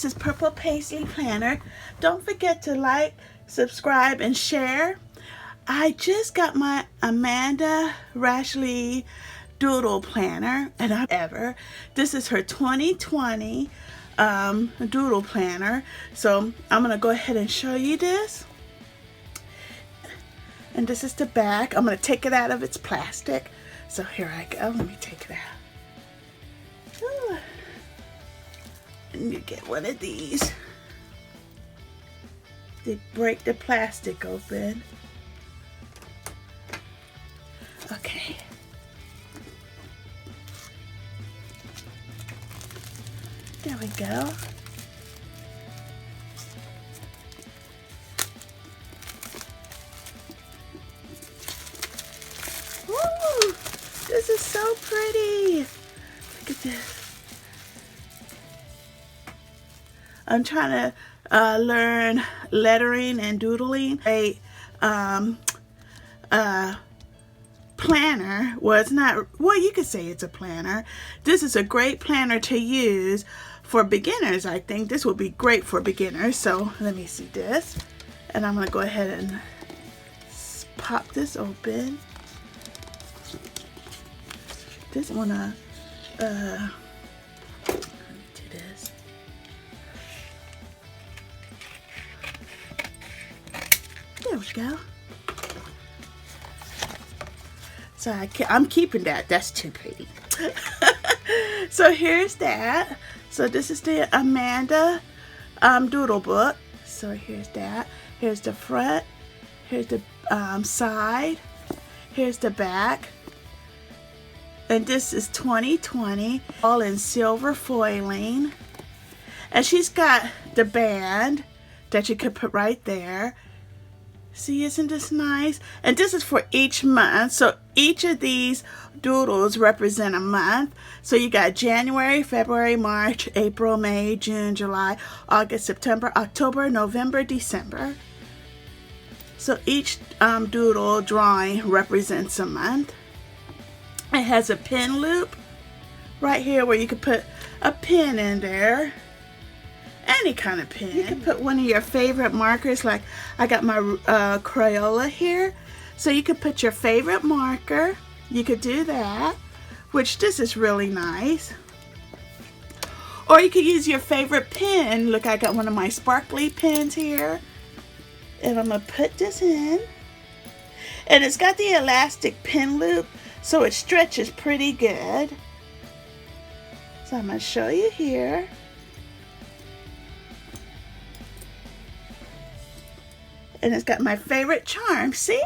this is Purple Paisley Planner. Don't forget to like, subscribe, and share. I just got my AmandaRachLee Doodle Planner, and this is her 2020 Doodle Planner. So I'm gonna go ahead and show you this. And this is the back. I'm gonna take it out of its plastic. So here I go. Let me take it out. Ooh. And you get one of these. They break the plastic open. Okay. There we go. Woo! This is so pretty. Look at this. I'm trying to learn lettering and doodling. A planner. Well, it's not, well, you could say it's a planner. This is a great planner to use for beginners. I think this will be great for beginners. So let me see this. And I'm going to go ahead and pop this open. Just want to let me do this. There we go. So I'm keeping that. That's too pretty. So here's that. So this is the Amanda Doodle book. So here's that. Here's the front. Here's the side. Here's the back. And this is 2020. All in silver foiling. And she's got the band that you could put right there. See, isn't this nice? And this is for each month. So each of these doodles represent a month. So you got January, February, March, April, May, June, July, August, September, October, November, December. So each doodle drawing represents a month. It has a pin loop right here where you could put a pin in there. Any kind of pen. You can put one of your favorite markers, like I got my Crayola here. So you could put your favorite marker. You could do that, which this is really nice. Or you could use your favorite pen. Look, I got one of my sparkly pens here. And I'm going to put this in. And it's got the elastic pin loop, so it stretches pretty good. So I'm going to show you here. And it's got my favorite charm, see?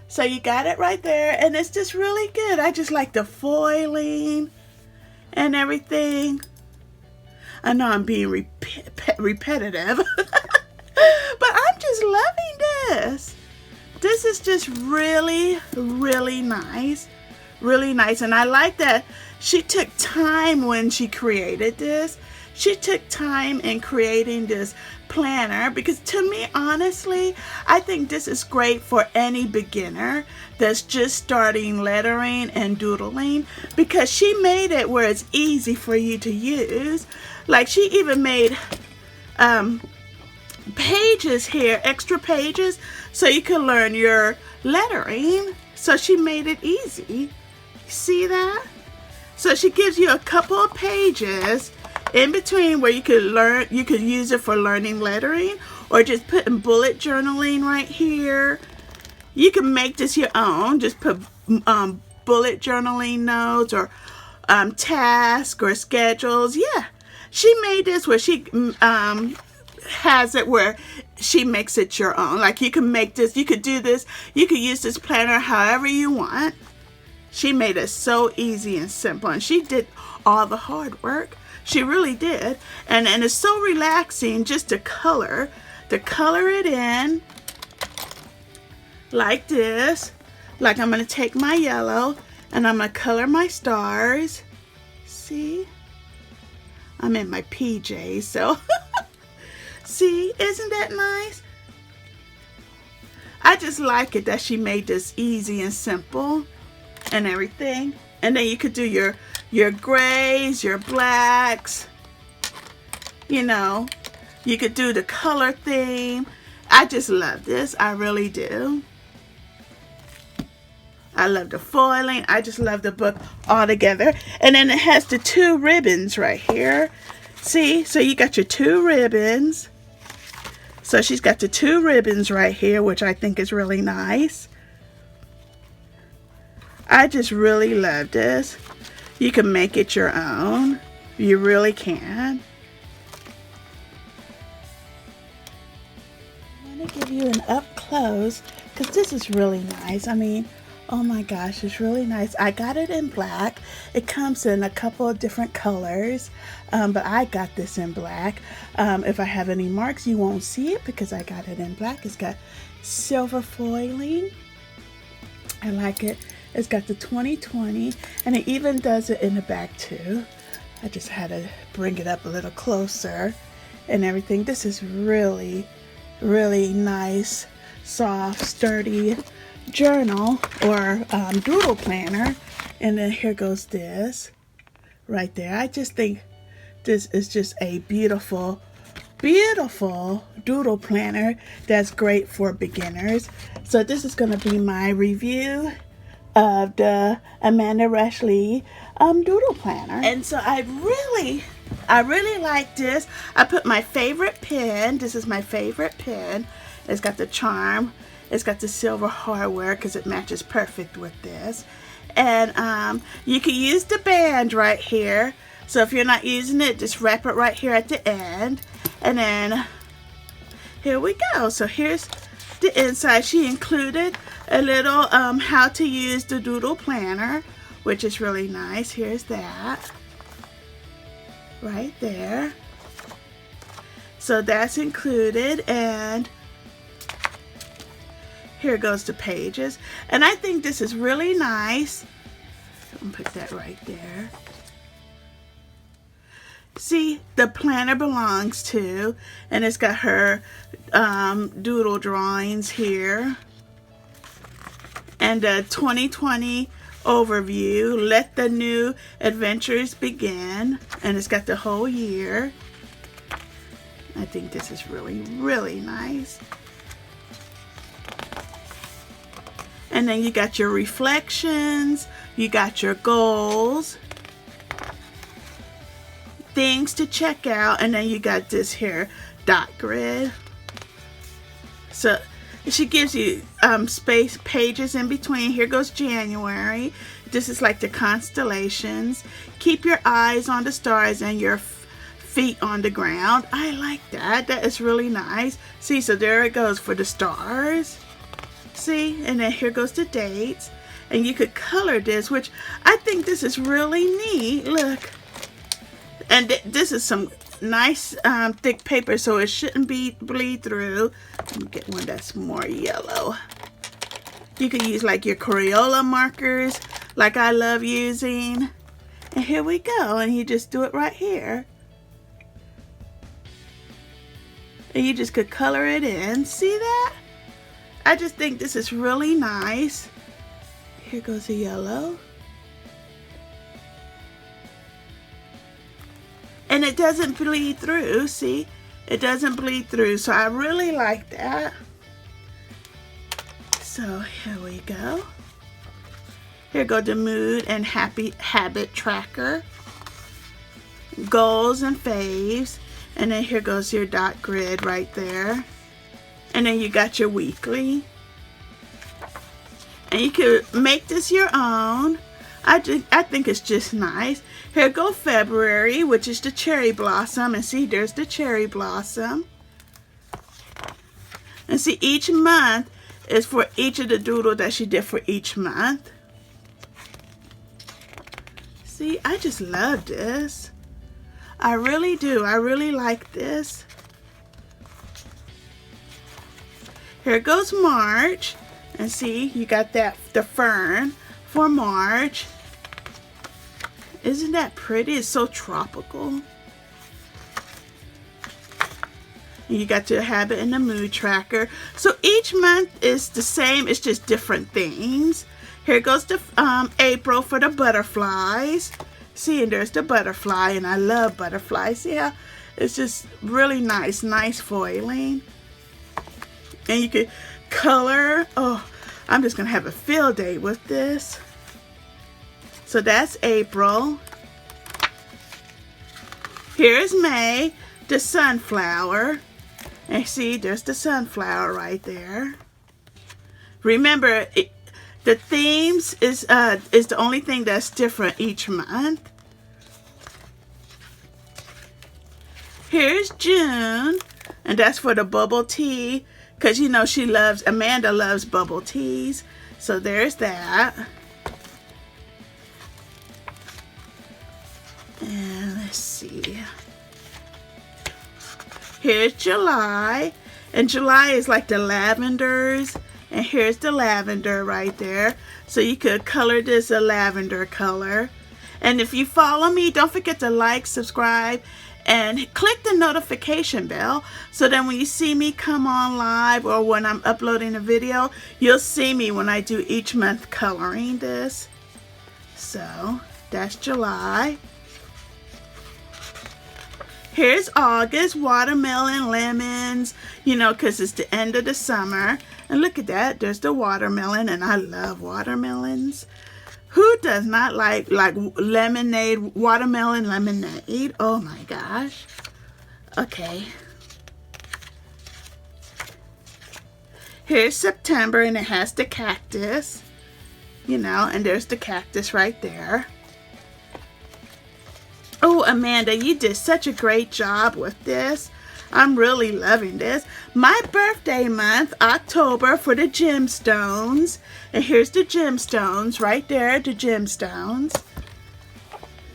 So you got it right there, and it's just really good. I just like the foiling and everything. I know I'm being repetitive, but I'm just loving this. This is just really, really nice. Really nice, and I like that she took time when she created this. She took time in creating this planner because, to me, honestly, I think this is great for any beginner that's just starting lettering and doodling, because she made it where it's easy for you to use. Like, she even made pages here, extra pages, so you can learn your lettering. So she made it easy. See that? So she gives you a couple of pages in between where you could learn, you could use it for learning lettering, or just putting bullet journaling right here. You can make this your own. Just put bullet journaling notes or tasks or schedules. Yeah, she made this where she has it where she makes it your own. Like, you can make this, you could do this, you could use this planner however you want. She made it so easy and simple, and she did all the hard work. She really did. And it's so relaxing just to color it in like this. Like, I'm going to take my yellow and I'm going to color my stars. See? I'm in my PJs, so see, isn't that nice? I just like it that she made this easy and simple and everything. And then you could do your grays, your blacks, You know, you could do the color theme. I just love this. I really do. I love the foiling. I just love the book altogether. And then it has the 2 ribbons right here. See? So you got your 2 ribbons. So she's got the 2 ribbons right here, which I think is really nice. I just really love this. You can make it your own. You really can. I want to give you an up close because this is really nice. I mean, oh my gosh, it's really nice. I got it in black. It comes in a couple of different colors, but I got this in black. If I have any marks, you won't see it because I got it in black. It's got silver foiling. I like it. It's got the 2020, and it even does it in the back too. I just had to bring it up a little closer and everything. This is really, really nice, soft, sturdy journal or doodle planner. And then here goes this right there. I just think this is just a beautiful, beautiful doodle planner that's great for beginners. So this is going to be my review of the AmandaRachLee Doodle Planner. And so I really like this. I put my favorite pen. This is my favorite pen. It's got the charm. It's got the silver hardware because it matches perfect with this. And you can use the band right here. So if you're not using it, just wrap it right here at the end. And then here we go. So here's the inside. She included a little how to use the doodle planner, which is really nice. Here's that right there. So that's included, and here goes the pages. And I think this is really nice. I'm gonna put that right there. See, the planner belongs to, and it's got her doodle drawings here. And the 2020 overview, let the new adventures begin. And it's got the whole year. I think this is really, really nice. And then you got your reflections, you got your goals, things to check out, and then you got this here dot grid. So she gives you space pages in between. Here goes January. This is like the constellations. Keep your eyes on the stars and your feet on the ground. I like that. That is really nice. See, so there it goes for the stars. See, and then here goes the dates. And you could color this, which I think this is really neat. Look. And this is some nice thick paper, so it shouldn't bleed through. Let me get one that's more yellow. You can use like your Crayola markers, like I love using. And here we go, and you just do it right here. And you just could color it in. See that? I just think this is really nice. Here goes the yellow. And it doesn't bleed through, see? It doesn't bleed through, so I really like that. So here we go. Here go the mood and happy habit tracker. Goals and faves. And then here goes your dot grid right there. And then you got your weekly. And you can make this your own. I think it's just nice. Here go February, which is the cherry blossom. And see, there's the cherry blossom. And see, each month is for each of the doodle that she did for each month. See, I just love this. I really do. I really like this. Here goes March. And see, you got that, the fern for March. Isn't that pretty? It's so tropical. And you got your habit and the mood tracker. So each month is the same. It's just different things. Here goes the April for the butterflies. See, and there's the butterfly, and I love butterflies. See how It's just really nice foiling. And you could color. Oh, I'm just gonna have a field day with this. So that's April. Here's May, the sunflower. And see, there's the sunflower right there. Remember, the themes is the only thing that's different each month. Here's June, and that's for the bubble tea, because you know Amanda loves bubble teas. So there's that. And let's see. Here's July, and July is like the lavenders, and here's the lavender right there. So you could color this a lavender color. And if you follow me, don't forget to like, subscribe, and click the notification bell so then when you see me come on live or when I'm uploading a video, you'll see me when I do each month coloring this. So that's July. Here's August, watermelon, lemons, you know, because it's the end of the summer. And look at that, there's the watermelon, and I love watermelons. Who does not like lemonade, watermelon lemonade? Oh my gosh. Okay. Here's September, and it has the cactus, you know, and there's the cactus right there. Oh, Amanda, you did such a great job with this. I'm really loving this. My birthday month, October, for the gemstones. And here's the gemstones right there, the gemstones.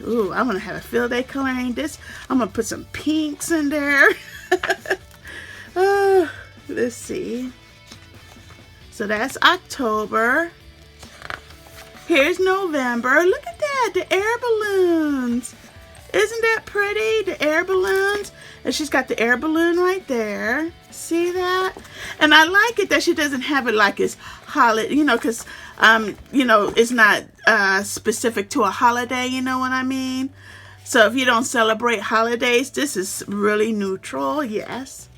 Ooh, I'm going to have a field day coloring this. I'm going to put some pinks in there. Oh, let's see. So that's October. Here's November. Look at that, the air balloons. Isn't that pretty? The air balloons. And she's got the air balloon right there. See that? And I like it that she doesn't have it like it's holiday, you know, because, you know, it's not specific to a holiday, you know what I mean? So if you don't celebrate holidays, this is really neutral, yes.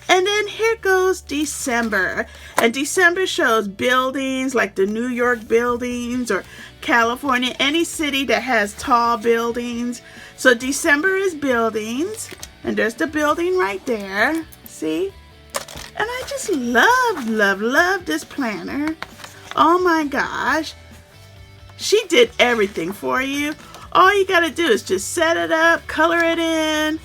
And then here goes December. And December shows buildings like the New York buildings or California, any city that has tall buildings. So December is buildings. And there's the building right there. See? And I just love this planner. Oh my gosh. She did everything for you. All you gotta do is just set it up, color it in.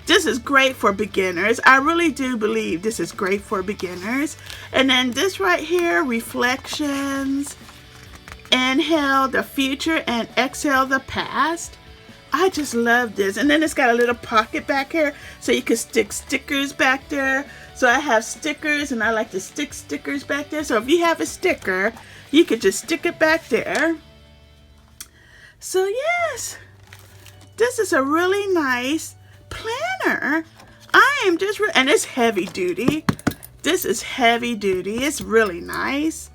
This is great for beginners. I really do believe this is great for beginners. And then this right here, reflections. Inhale the future and exhale the past. I just love this. And then it's got a little pocket back here so you can stick stickers back there. So I have stickers and I like to stick stickers back there. So if you have a sticker, you could just stick it back there. So yes, this is a really nice planner. I am just, and it's heavy duty. This is heavy duty. It's really nice.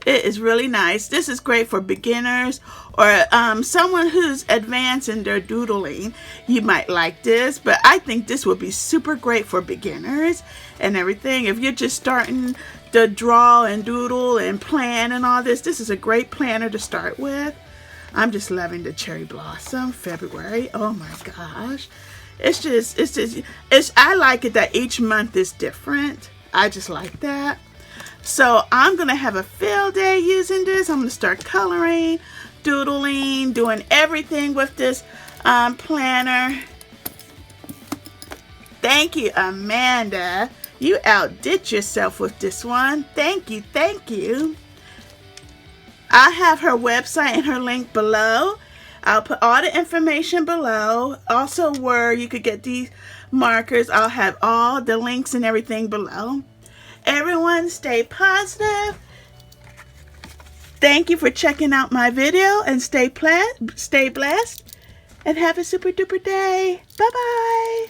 It is really nice. This is great for beginners or someone who's advanced in their doodling. You might like this, but I think this would be super great for beginners and everything. If you're just starting to draw and doodle and plan and all this, this is a great planner to start with. I'm just loving the cherry blossom February. Oh my gosh. I like it that each month is different. I just like that. So I'm going to have a field day using this. I'm going to start coloring, doodling, doing everything with this planner. Thank you, Amanda. You outdid yourself with this one. Thank you, thank you. I have her website and her link below. I'll put all the information below. Also where you could get these markers. I'll have all the links and everything below. Everyone stay positive. Thank you for checking out my video and stay blessed and have a super duper day. Bye bye.